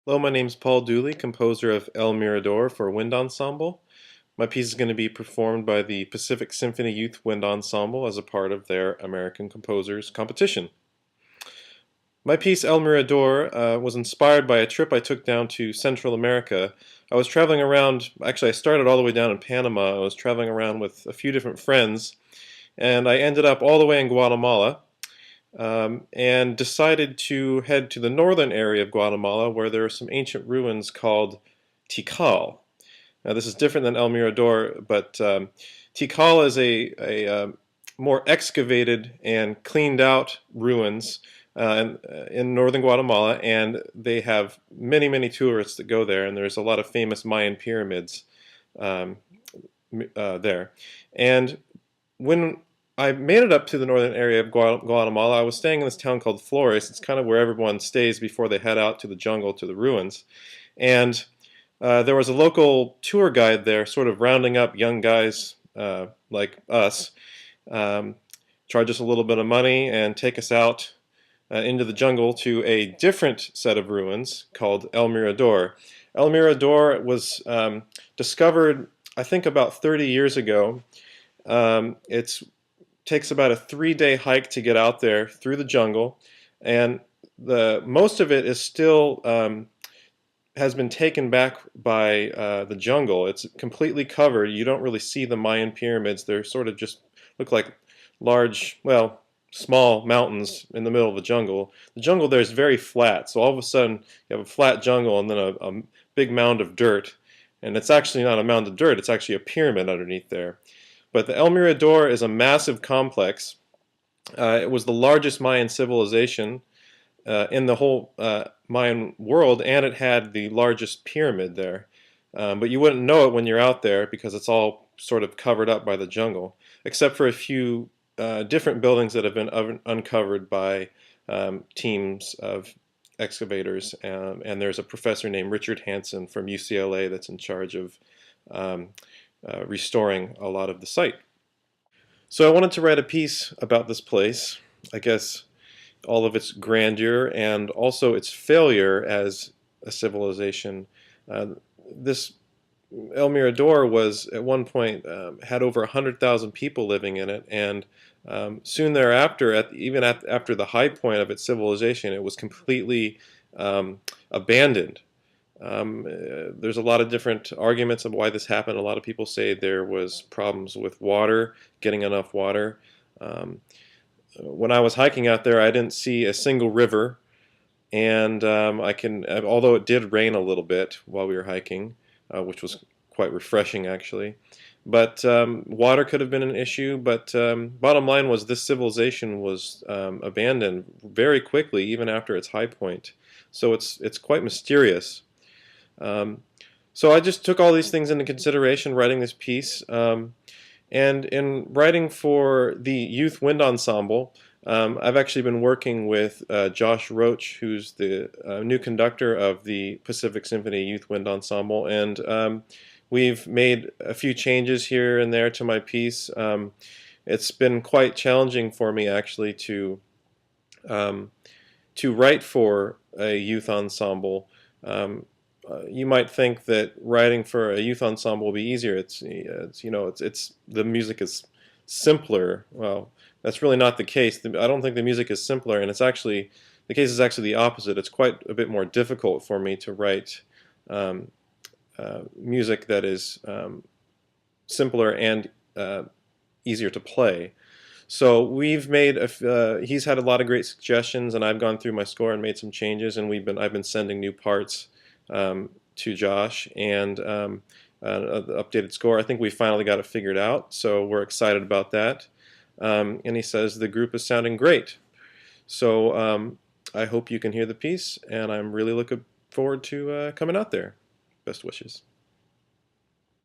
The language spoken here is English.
Hello, my name is Paul Dooley, composer of El Mirador for Wind Ensemble. My piece is going to be performed by the Pacific Symphony Youth Wind Ensemble as a part of their American Composers Competition. My piece El Mirador was inspired by a trip I took down to Central America. I was traveling around, actually I started all the way down in Panama. I was traveling around with a few different friends, and I ended up all the way in Guatemala. And decided to head to the northern area of Guatemala where there are some ancient ruins called Tikal. Now this is different than El Mirador, but Tikal is a more excavated and cleaned out ruins in northern Guatemala, and they have many tourists that go there, and there's a lot of famous Mayan pyramids um, there. And when I made it up to the northern area of Guatemala, I was staying in this town called Flores. It's kind of where everyone stays before they head out to the jungle, to the ruins. And there was a local tour guide there, sort of rounding up young guys like us, charge us a little bit of money and take us out into the jungle to a different set of ruins called El Mirador. El Mirador was discovered, I think, about 30 years ago. It takes about a 3-day hike to get out there through the jungle, and most of it is still has been taken back by the jungle. It's completely covered. You don't really see the Mayan pyramids. They're sort of just look like large, well, small mountains in the middle of the jungle. The jungle there is very flat, so all of a sudden you have a flat jungle and then a big mound of dirt, and it's actually not a mound of dirt, it's actually a pyramid underneath there. But the El Mirador is a massive complex. It was the largest Mayan civilization in the whole Mayan world, and it had the largest pyramid there. But you wouldn't know it when you're out there because it's all sort of covered up by the jungle, except for a few different buildings that have been uncovered by teams of excavators. And there's a professor named Richard Hansen from UCLA that's in charge of restoring a lot of the site. So I wanted to write a piece about this place, I guess all of its grandeur and also its failure as a civilization. This El Mirador was at one point had over 100,000 people living in it, and soon thereafter, after the high point of its civilization, it was completely abandoned. There's a lot of different arguments of why this happened. A lot of people say there was problems with water, getting enough water. When I was hiking out there, I didn't see a single river, and although it did rain a little bit while we were hiking, which was quite refreshing actually. But water could have been an issue, but bottom line was this civilization was abandoned very quickly, even after its high point. So it's quite mysterious. So I just took all these things into consideration writing this piece, and in writing for the Youth Wind Ensemble, I've actually been working with Josh Roach, who's the new conductor of the Pacific Symphony Youth Wind Ensemble, and we've made a few changes here and there to my piece. It's been quite challenging for me actually to write for a youth ensemble. You might think that writing for a youth ensemble will be easier. It's the music is simpler. Well, that's really not the case. I don't think the music is simpler, and the case is actually the opposite. It's quite a bit more difficult for me to write music that is simpler and easier to play. So we've made he's had a lot of great suggestions, and I've gone through my score and made some changes, and I've been sending new parts to Josh, and the updated score. I think we finally got it figured out, so we're excited about that. And he says the group is sounding great. So I hope you can hear the piece, and I'm really looking forward to coming out there. Best wishes.